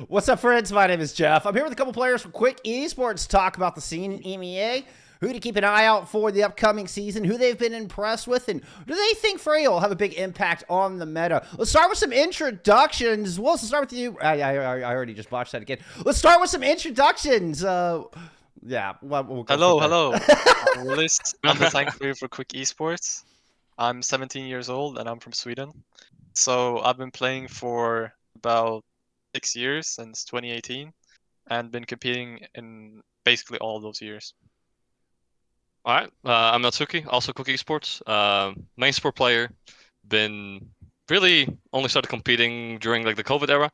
What's up, friends? My name is Jeff. I'm here with a couple players from Quick Esports to talk about the scene in EMEA, who to keep an eye out for the upcoming season, who they've been impressed with, and do they think Freya will have a big impact on the meta? Let's start with some introductions. Well, let's start with you. I already just botched that again. Let's start with some introductions. Yeah. We'll Hello. I'm Willys. I'm the tank player for Quick Esports. I'm 17 years old and I'm from Sweden. So I've been playing for about 6 years since 2018 and been competing in basically all of those years. Alright, I'm Natsuki, also Quick Esports. Main sport player. Been really only started competing during like the COVID era.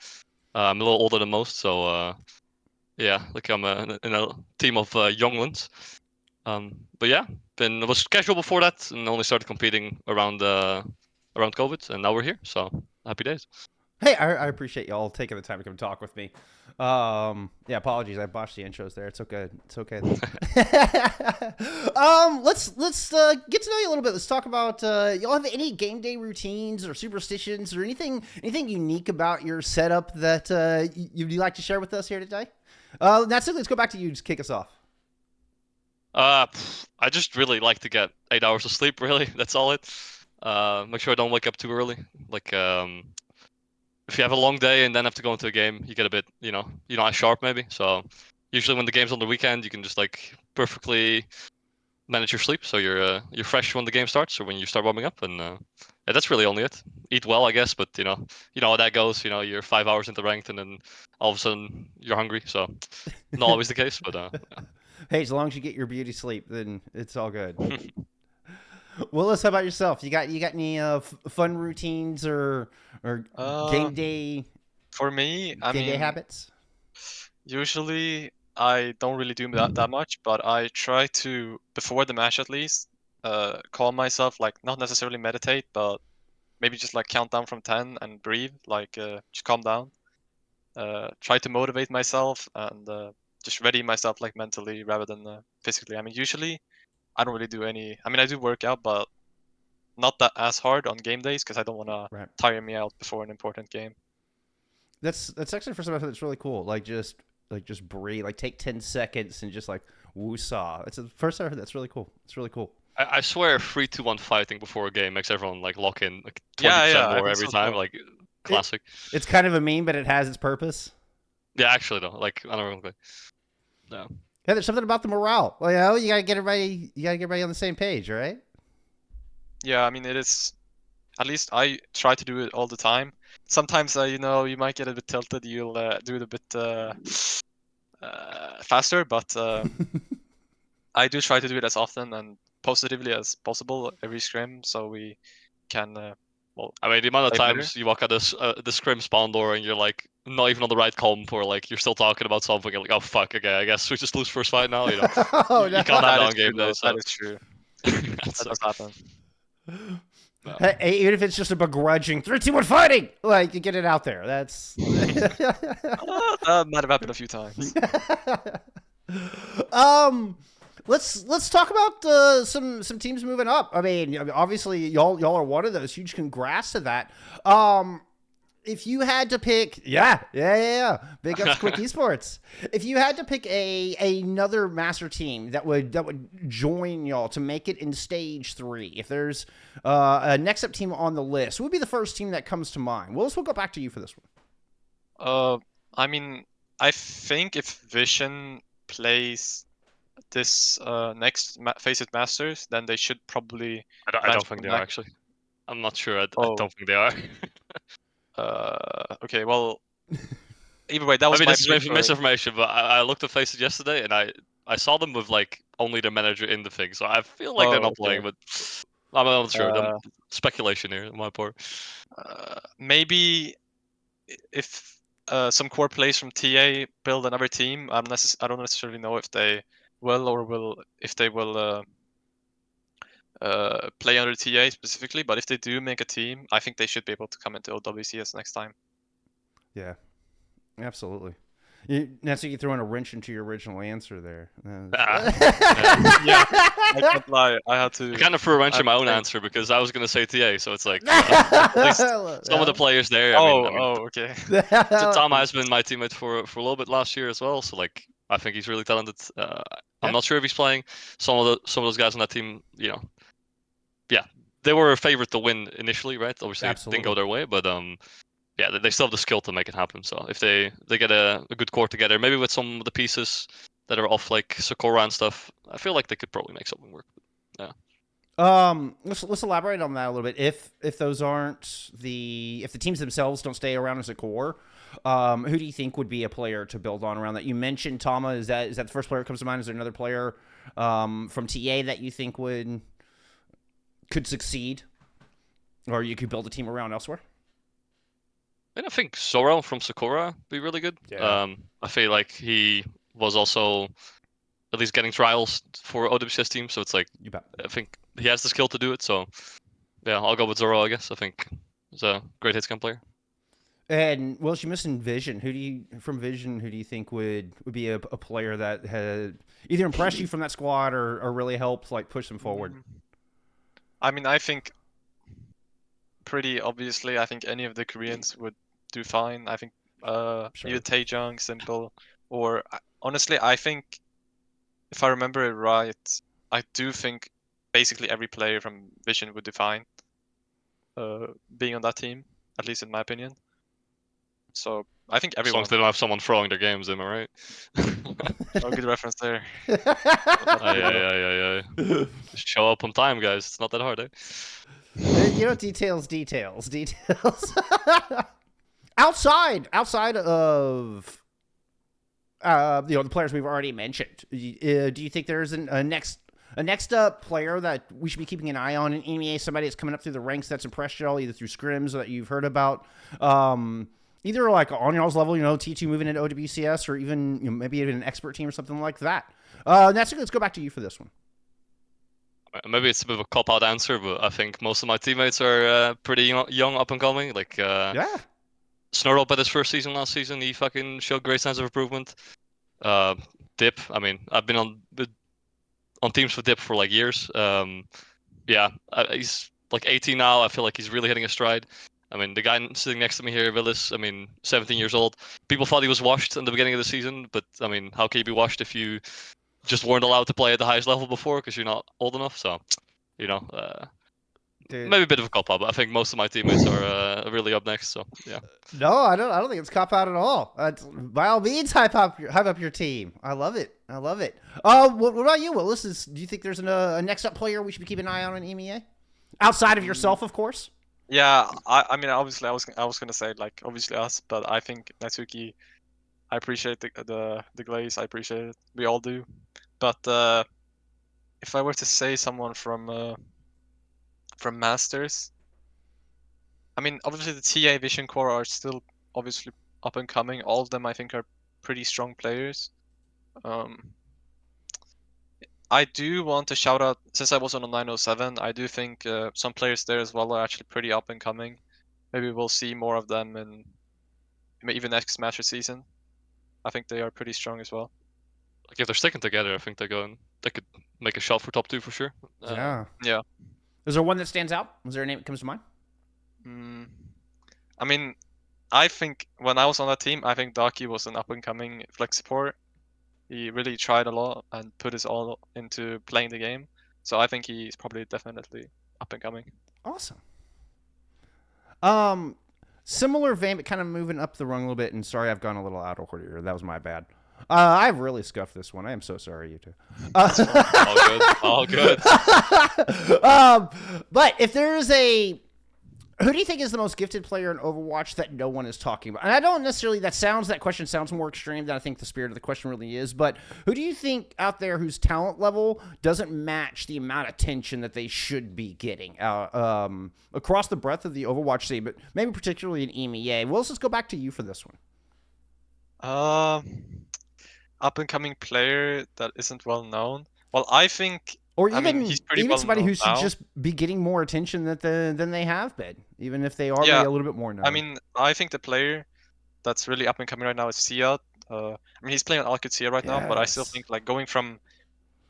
I'm a little older than most, so yeah, like I'm in a team of younglings. But yeah, was casual before that and only started competing around COVID, and now we're here. So happy days. Hey, I appreciate y'all taking the time to come talk with me. Yeah, apologies, I botched the intros there. It's okay. It's okay. Let's get to know you a little bit. Let's talk about y'all have any game day routines or superstitions or anything unique about your setup that you'd like to share with us here today? Natsuki, let's go back to you. Just kick us off. I just really like to get 8 hours of sleep. Really, that's all it. Make sure I don't wake up too early. Like if you have a long day and then have to go into a game, you get a bit, you're not as sharp maybe. So usually when the game's on the weekend, you can just like perfectly manage your sleep, so you're fresh when the game starts or when you start warming up, and yeah, that's really only it. Eat well, I guess, but you know how that goes. You're 5 hours into ranked, and then all of a sudden you're hungry. So not always the case, but yeah. Hey, as long as you get your beauty sleep, then it's all good. Willis, how about yourself? You got any fun routines or game day? For me, I mean, day habits. Usually I don't really do that much, but I try to, before the match at least, calm myself. Like not necessarily meditate, but maybe just like count down from 10 and breathe. Like just calm down. Try to motivate myself and just ready myself like mentally rather than physically. I mean, usually I don't really do any. I mean, I do work out, but not that as hard on game days because I don't want to tire me out before an important game. That's actually for something that's really cool. Like just breathe. Like take 10 seconds and just like woo-saw. It's the first I heard. That's really cool. It's really cool. I swear 3-2-1 fighting before a game makes everyone like lock in like 20% more every time. Like classic. It's kind of a meme, but it has its purpose. Yeah, actually though, like unironically. No. Yeah, there's something about the morale. Well, you gotta get everybody on the same page, right? Yeah, I mean it is. At least I try to do it all the time. Sometimes you might get a bit tilted. You'll do it a bit faster, but I do try to do it as often and positively as possible every scrim, so we can. Well, I mean, the amount of times you walk out the scrim spawn door and you're like not even on the right comp, or like you're still talking about something, you're like, oh fuck, okay, I guess we just lose first fight now. You can't have that on game day. So. That is true. That does happen. No. Hey, even if it's just a begrudging 3-2-1 fighting, like you get it out there. That's that might have happened a few times. Let's talk about some teams moving up. I mean, obviously y'all are one of those. Huge congrats to that. If you had to pick, yeah, big ups Quick Esports. If you had to pick another master team that would join y'all to make it in stage 3, if there's a next up team on the list, what would be the first team that comes to mind? Willis, we'll go back to you for this one. I mean, I think if Vision plays this next FACEIT Masters, then they should probably. I don't think they are actually. I'm not sure. I don't think they are. Okay, well, either way, that was this is misinformation, but I looked at FACEIT yesterday and I saw them with like only their manager in the thing, so I feel like they're not playing, but I'm not sure. Speculation here on my part. Maybe if some core players from TA build another team, I don't necessarily know if they will play under TA specifically, but if they do make a team, I think they should be able to come into OWCS next time. Yeah, absolutely. Natsuki throwing a wrench into your original answer there. Yeah, I can't lie. I had to. I kind of threw a wrench in my own think. answer because I was gonna say TA, so it's like at least some of the players there. I mean, Okay. Tom has been my teammate for a little bit last year as well, so like I think he's really talented. I'm not sure if he's playing. Some of those guys on that team, yeah, they were a favorite to win initially, right? Obviously, it didn't go their way, but yeah, they still have the skill to make it happen. So if they get a good core together, maybe with some of the pieces that are off, like Sakura and stuff, I feel like they could probably make something work. Yeah. Let's elaborate on that a little bit. If those aren't if the teams themselves don't stay around as a core, who do you think would be a player to build on around that? You mentioned Tama. Is that the first player that comes to mind? Is there another player from TA that you think could succeed, or you could build a team around elsewhere? And I think Zoro from Sakura would be really good. Yeah. I feel like he was also at least getting trials for OWCS team, so it's like You bet. I think he has the skill to do it. So yeah, I'll go with Zoro, I guess. I think he's a great hitscan player. And well, you missing Vision. Who do you think would be a player that had either impressed you from that squad or really helped like push them forward? I mean, I think pretty obviously, I think any of the Koreans would do fine. I think either Taejong, Simple, or honestly, I think if I remember it right, I do think basically every player from Vision would do fine being on that team, at least in my opinion. So I think As long everyone. as they don't have someone throwing their games, am I right? Oh, good reference there. Yeah. Just show up on time, guys. It's not that hard, eh? Details. outside of the players we've already mentioned, do you think there's a next up player that we should be keeping an eye on in EMEA? Somebody that's coming up through the ranks that's impressed y'all, either through scrims or that you've heard about, either like on y'all's level, T2 moving into OWCS, or even maybe even an expert team or something like that. Natsuki, let's go back to you for this one. Maybe it's a bit of a cop-out answer, but I think most of my teammates are pretty young, up and coming. Like, Snurl had his first season last season. He fucking showed great signs of improvement. Dip, I mean, I've been on teams with Dip for like years. He's like 18 now. I feel like he's really hitting a stride. I mean, the guy sitting next to me here, Willys, 17 years old. People thought he was washed in the beginning of the season, but I mean, how can you be washed if you just weren't allowed to play at the highest level before because you're not old enough? So, maybe a bit of a cop-out, but I think most of my teammates are really up next. So, yeah. No, I don't think it's cop-out at all. By all means, hype up your team. I love it. What about you, Willis? Do you think there's a next up player we should be keeping an eye on in EMEA? Outside of yourself, of course. Yeah, I mean, obviously, I was gonna say like obviously us, but I think Natsuki. I appreciate the glaze. I appreciate it. We all do. But if I were to say someone from Masters, I mean, obviously the TA Vision core are still obviously up and coming. All of them, I think, are pretty strong players. I do want to shout out, since I was on a 907, I do think some players there as well are actually pretty up and coming. Maybe we'll see more of them in even next Master season. I think they are pretty strong as well. Like if they're sticking together, I think they could make a shot for top 2 for sure. Yeah. Is there one that stands out? Was there a name that comes to mind? I mean, I think when I was on that team, I think Daki was an up and coming flex support. He really tried a lot and put his all into playing the game. So I think he's probably definitely up and coming. Awesome. Similar vein, but kind of moving up the rung a little bit. And sorry, I've gone a little out of order. That was my bad. I've really scuffed this one. I am so sorry, you two. All good. But if there's who do you think is the most gifted player in Overwatch that no one is talking about? And I don't necessarily, that question sounds more extreme than I think the spirit of the question really is, but who do you think out there whose talent level doesn't match the amount of attention that they should be getting across the breadth of the Overwatch scene, but maybe particularly in EMEA? Well, let's go back to you for this one. Up and coming player that isn't well known. Well, I think. Or even, he's pretty even well somebody who should now. just be getting more attention than they have been, even if they are maybe a little bit more known. I mean, I think the player that's really up and coming right now is Siad. I mean, he's playing on Alcatia right now, but I still Yes. think like going from,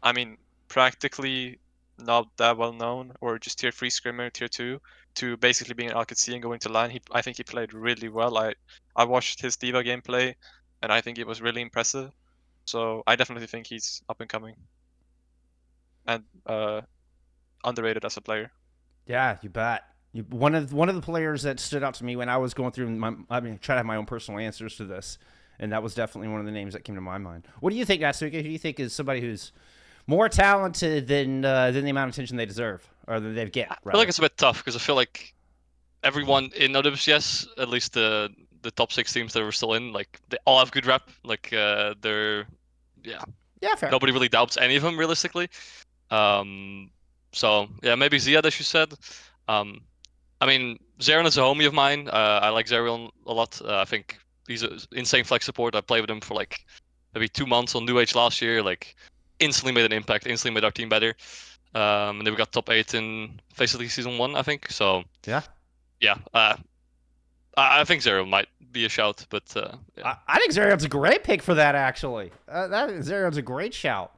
I mean, practically not that well known or just tier 3 scrimmer, tier 2, to basically being an Alcatia and going to LAN. I think he played really well. I watched his Diva gameplay, and I think it was really impressive. So I definitely think he's up and coming, and underrated as a player. Yeah, you bet. One of the players that stood out to me when I was going through trying to have my own personal answers to this, and that was definitely one of the names that came to my mind. What do you think, Natsuki? Who do you think is somebody who's more talented than the amount of attention they deserve or that they get? I feel like it's a bit tough because I feel like everyone in OWCS, at least the top 6 teams that were still in, like they all have good rep. Like they're fair. nobody really doubts any of them realistically. So yeah, maybe Ziad, as you said. I mean, Zerion is a homie of mine. I like Zerion a lot. I think he's an insane flex support. I played with him for like maybe 2 months on New Age last year. Like instantly made an impact. Instantly made our team better. And then we got top 8 in FACEIT season 1, I think. So Yeah. I think Zerion might be a shout, but yeah. I think Zerion's a great pick for that, actually. Zerion's a great shout.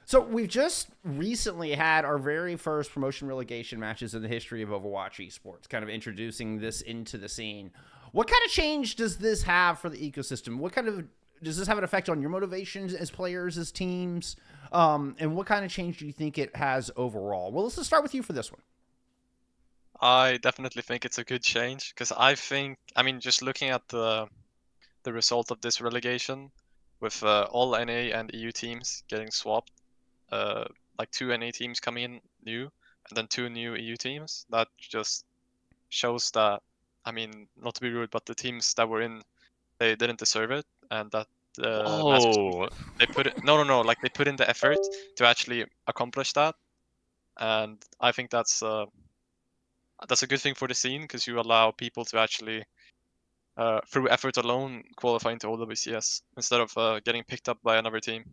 So we've just recently had our very first promotion relegation matches in the history of Overwatch Esports, kind of introducing this into the scene. What kind of change does this have for the ecosystem? Does this have an effect on your motivations as players, as teams? And what kind of change do you think it has overall? Well, let's just start with you for this one. I definitely think it's a good change because I mean, just looking at the result of this relegation, with all NA and EU teams getting swapped, like 2 NA teams coming in new, and then 2 new EU teams, that just shows that, I mean, not to be rude, but the teams that were in, they didn't deserve it, and that Oh, they put it like they put in the effort to actually accomplish that, and I think that's a good thing for the scene because you allow people to actually through effort alone qualify into OWCS instead of getting picked up by another team.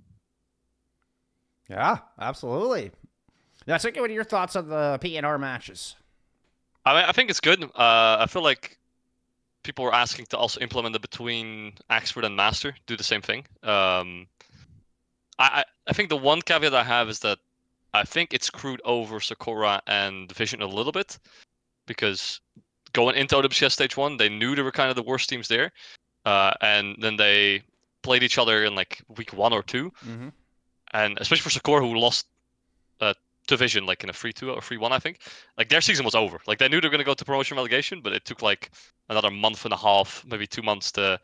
Yeah, absolutely. Now, Suki, what are your thoughts on the PNR matches? I think it's good. I feel like people were asking to also implement it between expert and master, do the same thing. I think the one caveat I have is that I think it screwed over Sakura and Division a little bit because going into OWCS Stage 1, they knew they were kind of the worst teams there, and then they played each other in like week 1 or 2, and especially for Sakura, who lost Division like in a 3-2 or 3-1, I think. Like their season was over. Like they knew they were going to go to promotion relegation, but it took like another month and a half, maybe 2 months to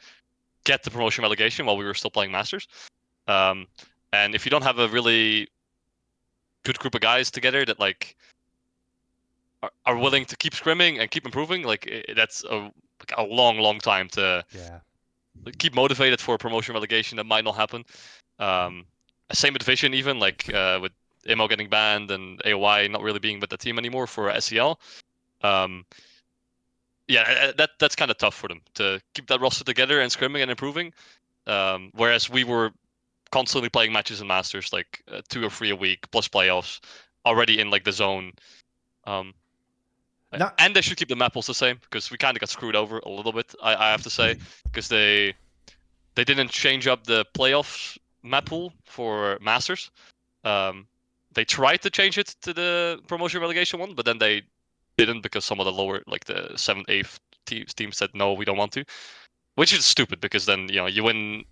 get the promotion relegation while we were still playing Masters. And if you don't have a really good group of guys together that like are willing to keep scrimming and keep improving, like that's a long time to keep motivated for a promotion relegation that might not happen. Same with Division, even like with Imo getting banned and AOI not really being with the team anymore for SEL. That's kind of tough for them to keep that roster together and scrimming and improving. Whereas we were constantly playing matches in Masters, like 2 or 3 a week plus playoffs, already in like the zone. And they should keep the map pools the same because we kind of got screwed over a little bit, I have to say, because they didn't change up the playoffs map pool for Masters. They tried to change it to the promotion relegation one, but then they didn't because some of the lower, like the 7th, 8th teams said no, we don't want to, which is stupid because then you win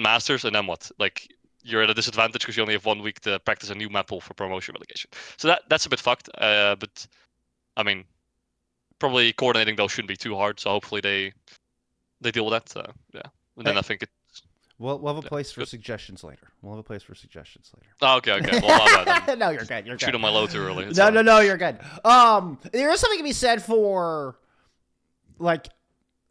Masters and then what? Like you're at a disadvantage because you only have 1 week to practice a new map pool for promotion relegation. So that's a bit fucked. But I mean, probably coordinating those shouldn't be too hard. So hopefully they deal with that. And then I think we'll have a place for suggestions later. We'll have a place for suggestions later. Oh, okay. Well, no, you're good. You're shoot on my low too early. No, you're good. There is something to be said for, like,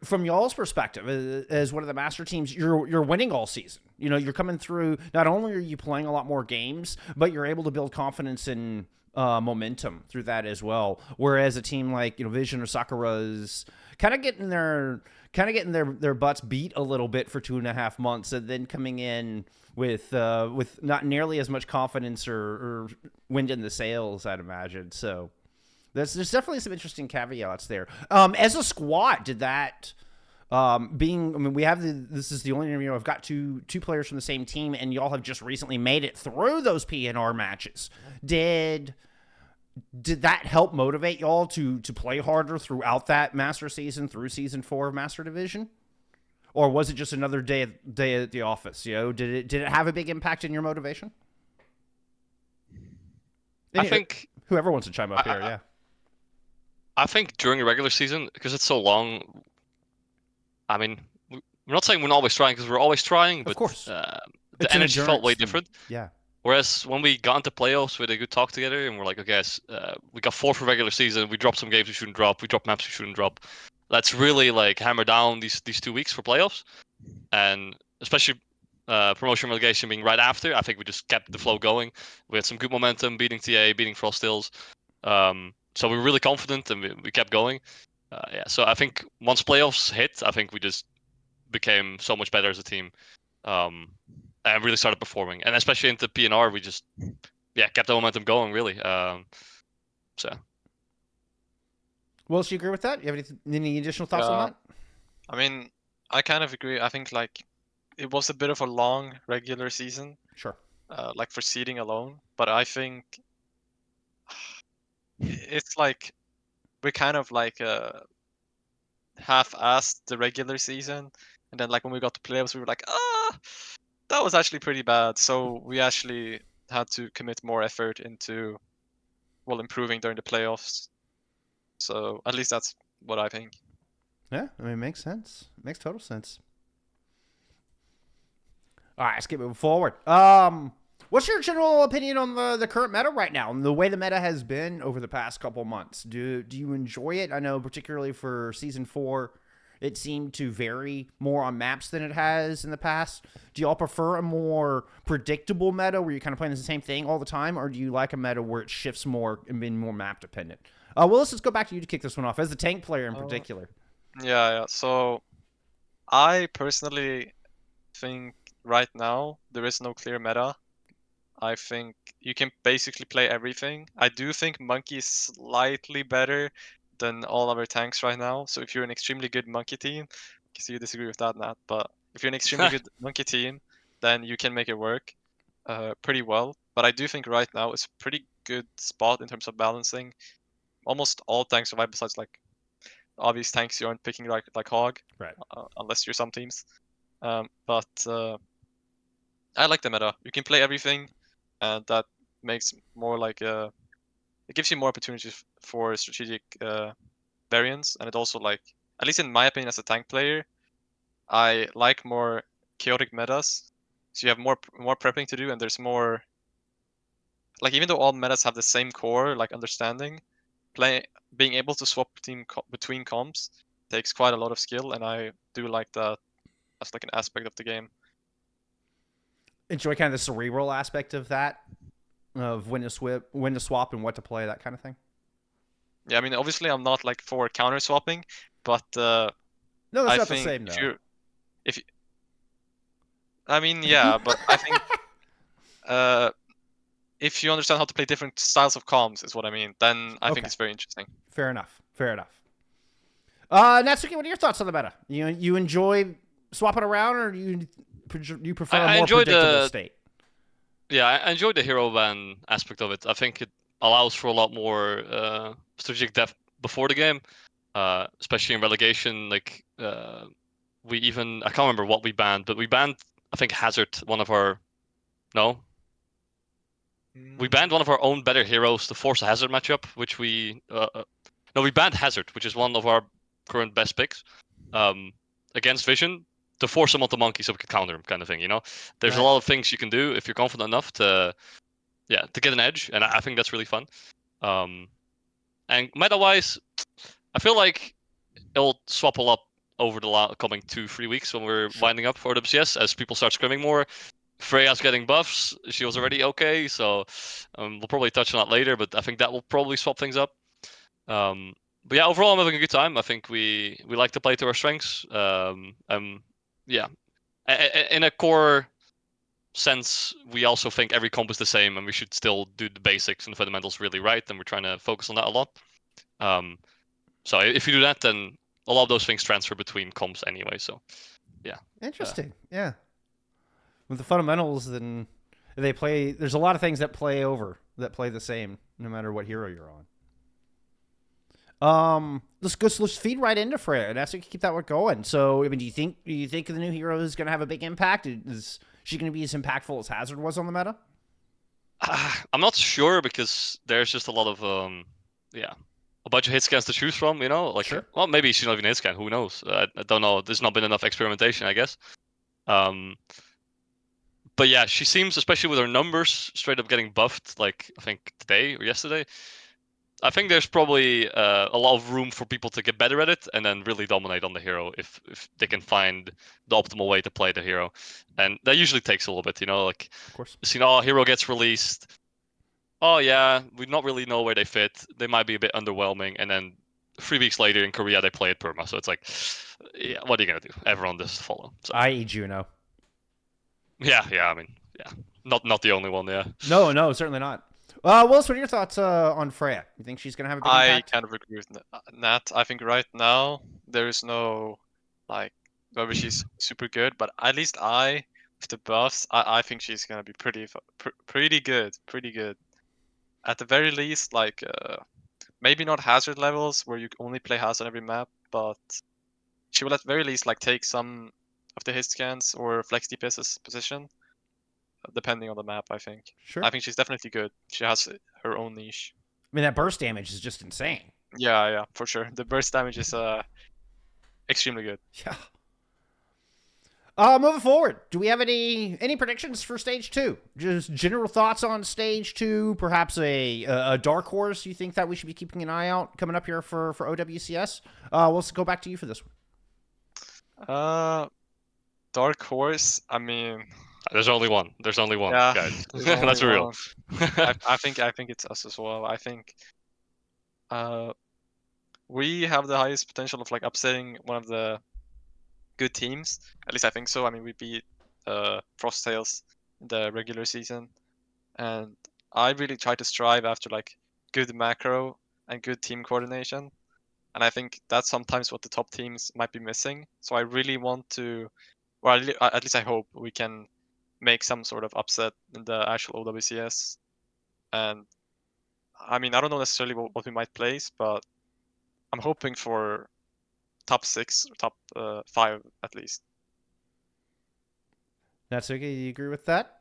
from y'all's perspective, as one of the master teams, you're winning all season. You're coming through. Not only are you playing a lot more games, but you're able to build confidence and momentum through that as well. Whereas a team like Vision or Sakura's kind of getting their butts beat a little bit for 2.5 months, and then coming in with not nearly as much confidence or wind in the sails, I'd imagine. So there's definitely some interesting caveats there. As a squad, did that We have this is the only interview I've got two players from the same team, and y'all have just recently made it through those PNR matches. Did that help motivate y'all to play harder throughout that Master season through season 4 of Master Division? Or was it just another day at the office? Did it have a big impact in your motivation? I think whoever wants to chime up here, yeah. I think during the regular season, because it's so long, I mean, we're not saying we're not always trying, because we're always trying, but of course. The energy felt way different. Yeah. Whereas when we got into playoffs, we had a good talk together, and we're like, okay, we got 4th for regular season. We dropped some games we shouldn't drop. We dropped maps we shouldn't drop. Let's really like hammer down these 2 weeks for playoffs, and especially promotion relegation being right after. I think we just kept the flow going. We had some good momentum, beating TA, beating Frost Hills. So we were really confident, and we kept going. So I think once playoffs hit, I think we just became so much better as a team. And really started performing, and especially into PNR, we just kept the momentum going really. So. Well, do you agree with that? You have any additional thoughts on that? I mean, I kind of agree. I think like it was a bit of a long regular season. Sure. Like for seeding alone, but I think it's like we kind of like half-assed the regular season, and then like when we got to playoffs, we were like, that was actually pretty bad. So we actually had to commit more effort into, improving during the playoffs. So at least that's what I think. Yeah, I mean, it makes sense. It makes total sense. All right, let's keep moving forward. What's your general opinion on the current meta right now, and the way the meta has been over the past couple months? Do you enjoy it? I know particularly for Season 4, it seemed to vary more on maps than it has in the past. Do y'all prefer a more predictable meta where you're kind of playing the same thing all the time, or do you like a meta where it shifts more and being more map dependent? Willis, let's go back to you to kick this one off, as the tank player in particular. Yeah. So I personally think right now there is no clear meta. I think you can basically play everything. I do think Monkey is slightly better than all other tanks right now. So if you're an extremely good Monkey team, because you disagree with that, Nat, but if you're an extremely good Monkey team, then you can make it work pretty well. But I do think right now it's a pretty good spot in terms of balancing. Almost all tanks survive, besides like obvious tanks you aren't picking like Hog, right? Unless you're some teams. But I like the meta. You can play everything, and that makes more like it gives you more opportunities for strategic variance, and it also, like, at least in my opinion as a tank player, I like more chaotic metas. So you have more prepping to do, and there's more, like, even though all metas have the same core, like understanding, being able to swap between comps takes quite a lot of skill, and I do like that as like an aspect of the game. Enjoy kind of the cerebral aspect of that, of when to swap and what to play, that kind of thing. Yeah, I mean, obviously I'm not like for counter swapping, but no, that's not the same though. I mean, yeah, but I think if you understand how to play different styles of comms, is what I mean, then I think it's very interesting. Fair enough. Natsuki, what are your thoughts on the meta? You enjoy swapping around, or do you prefer a more predictable state? Yeah, I enjoyed the hero ban aspect of it. I think it allows for a lot more strategic depth before the game, especially in relegation. Like I can't remember what we banned, but we banned, I think, Hazard, we banned one of our own better heroes to force a Hazard matchup, which we banned Hazard, which is one of our current best picks, against Vision, to force him onto Monkey so we could counter him, kind of thing. There's a lot of things you can do if you're confident enough to get an edge, and I think that's really fun. And meta-wise, I feel like it'll swap a lot over the coming 2-3 weeks when we're winding up for WCS, as people start scrimming more. Freya's getting buffs. She was already okay, so we'll probably touch on that later, but I think that will probably swap things up. But yeah, overall I'm having a good time. I think we like to play to our strengths. In a core sense, we also think every comp is the same, and we should still do the basics and the fundamentals really right, and we're trying to focus on that a lot. So if you do that, then a lot of those things transfer between comps anyway. So yeah. Interesting. Yeah. With the fundamentals, then they play. There's a lot of things that play the same, no matter what hero you're on. Let's feed right into Freya, and that's we can keep that one going. So, I mean, do you think the new hero is going to have a big impact? Is she going to be as impactful as Hazard was on the meta? I'm not sure because there's just a lot of a bunch of hit scans to choose from. You know, like Sure. well, maybe she's not even a hit scan. Who knows? I don't know. There's not been enough experimentation, I guess. But yeah, she seems, especially with her numbers, straight up getting buffed. Like I think today or yesterday. I think there's probably a lot of room for people to get better at it and then really dominate on the hero if they can find the optimal way to play the hero. And that usually takes a little bit, you know, like, Of course. you know, hero gets released. Oh yeah, we not really know where they fit. They might be a bit underwhelming. And then 3 weeks later in Korea, they play it perma. So it's like, yeah, what are you going to do? Everyone does follow. So, I.e. Juno. yeah, I mean, yeah. Not the only one, yeah. No, certainly not. Willis, what are your thoughts on Freya? You think she's going to have a big I impact? kind of agree with Nat. I think right now there is no like whether she's super good, but at least with the buffs, I think she's gonna be pretty good, pretty good. At the very least, like maybe not hazard levels where you only play hazard on every map, but she will at the very least like take some of the hit scans or flex DPS's position, depending on the map. I think. Sure. I think she's definitely good. She has her own niche. I mean, that burst damage is just insane. Yeah, for sure. The burst damage is extremely good. Yeah. Moving forward, do we have any predictions for stage 2? Just general thoughts on stage 2, perhaps a dark horse you think that we should be keeping an eye out coming up here for OWCS? Let's go back to you for this one. Dark horse. I mean, there's only one. There's only one, yeah, guys. That's real. I think it's us as well. I think we have the highest potential of like upsetting one of the good teams. At least I think so. I mean, we beat Frosttails in the regular season, and I really try to strive after like good macro and good team coordination. And I think that's sometimes what the top teams might be missing. So I really want to, or at least I hope we can make some sort of upset in the actual OWCS. And I mean, I don't know necessarily what we might place, but I'm hoping for top 6 or top 5 at least. Natsuki, do you agree with that?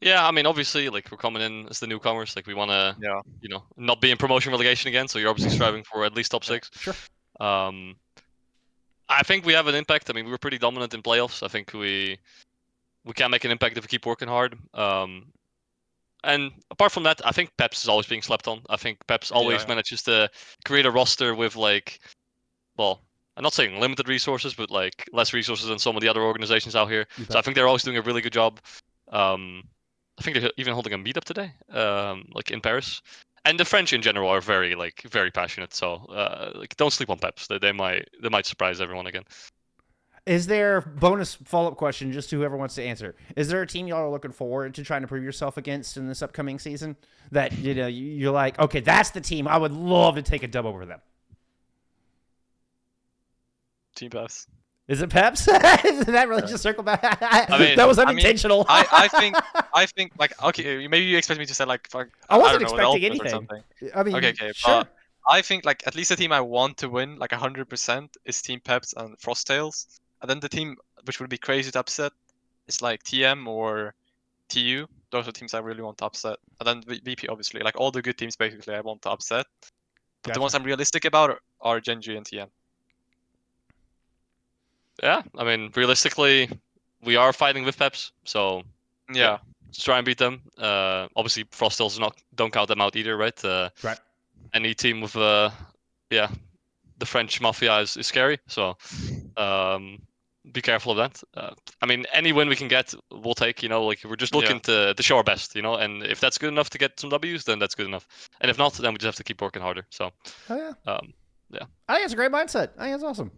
Yeah, I mean, obviously, like we're coming in as the newcomers, like we want to, you know, not be in promotion relegation again. So you're obviously striving for at least top 6. Sure. I think we have an impact. I mean, we were pretty dominant in playoffs. I think we can make an impact if we keep working hard. And apart from that, I think Peps is always being slept on. I think Peps always manages to create a roster with like, well, I'm not saying limited resources, but like less resources than some of the other organizations out here. So I think they're always doing a really good job. I think they're even holding a meetup today, like in Paris. And the French in general are very passionate. So like don't sleep on Peps. They might surprise everyone again. Is there, bonus follow-up question just to whoever wants to answer, is there a team y'all are looking forward to trying to prove yourself against in this upcoming season that, you know, you're like, okay, that's the team I would love to take a dub over them? Team Peps. Is it Peps? Did that really just circle back? I mean, that was unintentional. I think like, okay, maybe you expect me to say like, I wasn't don't know, expecting anything. I mean, okay, sure. but I think like at least the team I want to win like 100% is Team Peps and Frosttails, and then the team which would be crazy to upset is like TM or TU. Those are teams I really want to upset, and then VP obviously. Like all the good teams basically I want to upset, but the ones I'm realistic about are Genji and TM. Yeah, I mean, realistically, we are fighting with Peps, so yeah, let's try and beat them. Obviously, Frosttails don't count them out either, right? Right. Any team with the French mafia is scary, so be careful of that. I mean, any win we can get, we'll take. You know, like we're just looking to show our best, you know. And if that's good enough to get some W's, then that's good enough. And if not, then we just have to keep working harder. So, yeah. Yeah. I think it's a great mindset. I think it's awesome.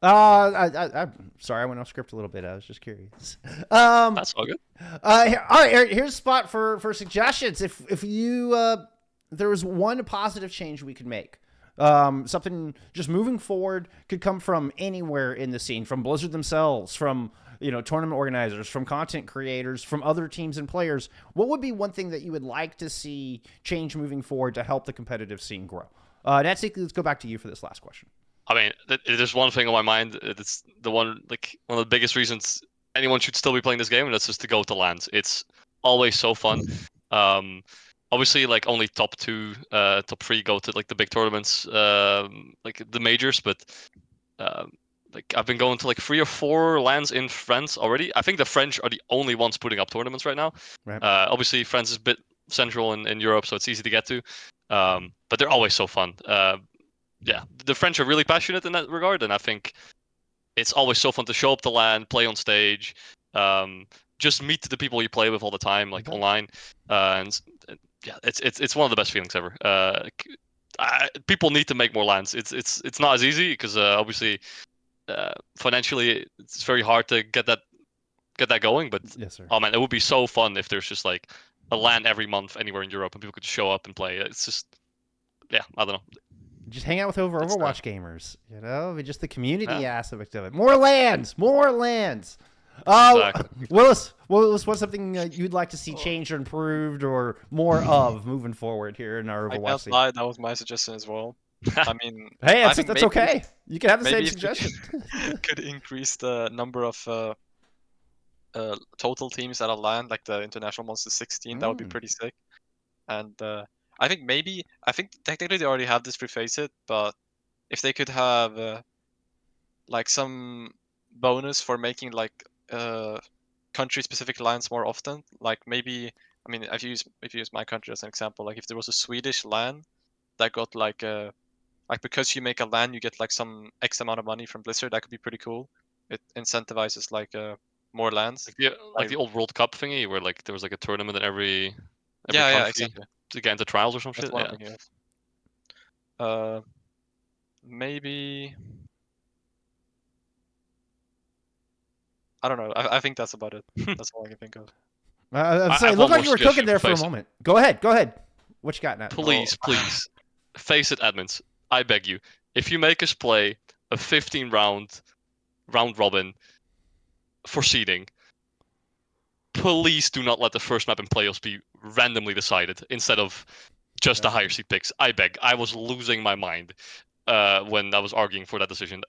I'm sorry, I went off script a little bit. I was just curious. That's all good. All right, here's a spot for suggestions. If you there was one positive change we could make Something just moving forward could come from anywhere in the scene, from Blizzard themselves, from tournament organizers, from content creators, from other teams and players. What would be one thing that you would like to see change moving forward to help the competitive scene grow? Natsuki, let's go back to you for this last question. I mean, there's one thing on my mind. It's one of the biggest reasons anyone should still be playing this game, and that's just to go to LANs. It's always so fun. Obviously, like only top 2, top 3 go to like the big tournaments, like the majors. But like I've been going to like 3 or 4 LANs in France already. I think the French are the only ones putting up tournaments right now. Right. Obviously, France is a bit central in Europe, so it's easy to get to. But they're always so fun. Yeah, the French are really passionate in that regard, and I think it's always so fun to show up to LAN, play on stage, just meet the people you play with all the time, like online, and yeah, it's one of the best feelings ever. People need to make more LANs. It's not as easy because obviously financially it's very hard to get that going. But yes, sir. Oh man, it would be so fun if there's just like a LAN every month anywhere in Europe and people could show up and play. It's just, yeah, I don't know. Just hang out with Overwatch gamers, just the community aspect of it. More LANs, more LANs. Exactly. Willis, what's something you'd like to see changed or improved or more of moving forward here in our Overwatch I can't scene? lie, that was my suggestion as well. I mean, Hey, I think that's maybe okay. You can have the same maybe if suggestion. could increase the number of total teams at a LAN, like the international ones to 16. That would be pretty sick. And I think technically they already have this for FACEIT, but if they could have like some bonus for making like country-specific LANs more often, like maybe, I mean, if you use my country as an example, like if there was a Swedish LAN that got like because you make a LAN, you get like some X amount of money from Blizzard. That could be pretty cool. It incentivizes like more LANs. Like the old World Cup thingy, where like there was like a tournament in every yeah, country exactly. to get into trials or some That's shit. what Yeah. I'm thinking of. Maybe. I don't know. I think that's about it. That's all I can think of. I'm I saying, have look one like more you were cooking suggestion there for for a FACEIT. moment. Go ahead. What you got now? Please, FACEIT admins, I beg you, if you make us play a 15-round round robin for seeding, please do not let the first map in playoffs be randomly decided instead of just the higher seed picks. I beg. I was losing my mind when I was arguing for that decision.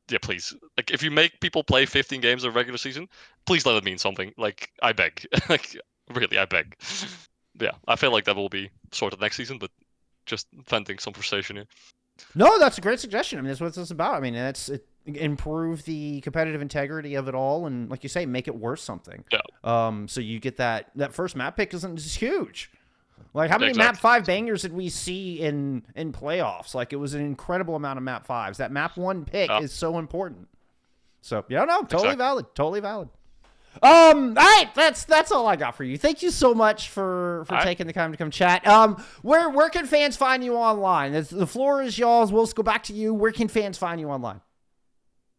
Yeah, please. Like, if you make people play 15 games of regular season, please let it mean something. Like, I beg. Like, really, I beg. Yeah, I feel like that will be sorted next season, but just venting some frustration here. No, that's a great suggestion. I mean, that's what it's about. I mean, improve the competitive integrity of it all, and like you say, make it worth something. Yeah. So you get that first map pick is huge. Like, how many map 5 bangers did we see in playoffs? Like, it was an incredible amount of map 5s. That map 1 pick is so important. So, yeah, no, totally valid. Totally valid. All right, that's all I got for you. Thank you so much for taking the time to come chat. Where can fans find you online? The floor is y'all's. We'll go back to you. Where can fans find you online?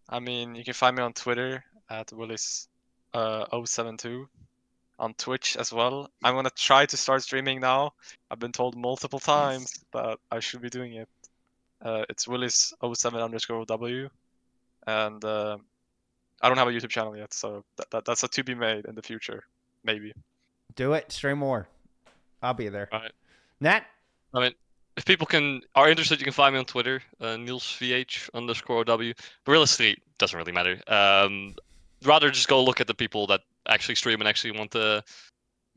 I mean, you can find me on Twitter at Willys 072. On Twitch as well. I'm gonna try to start streaming now. I've been told multiple times that I should be doing it. It's Willys07_W, and I don't have a YouTube channel yet, so that's a to be made in the future, maybe. Do it. Stream more. I'll be there. All right. Nat? I mean, if people are interested, you can find me on Twitter, NielsVH_W. But realistically, doesn't really matter. Rather just go look at the people that actually stream and actually want to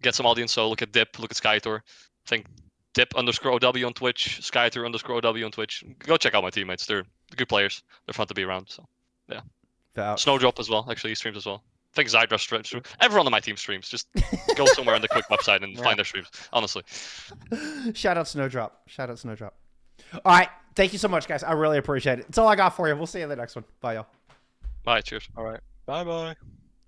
get some audience. So look at Dip, look at Skytor. I think Dip_OW on Twitch, Skytor_OW on Twitch. Go check out my teammates. They're good players. They're fun to be around. So yeah. Snowdrop as well. Actually, he streams as well. I think Zydra streams. Everyone on my team streams. Just go somewhere on the quick website and find their streams. Honestly. Shout out Snowdrop. All right. Thank you so much, guys. I really appreciate it. That's all I got for you. We'll see you in the next one. Bye, y'all. Bye. Cheers. All right. Bye-bye.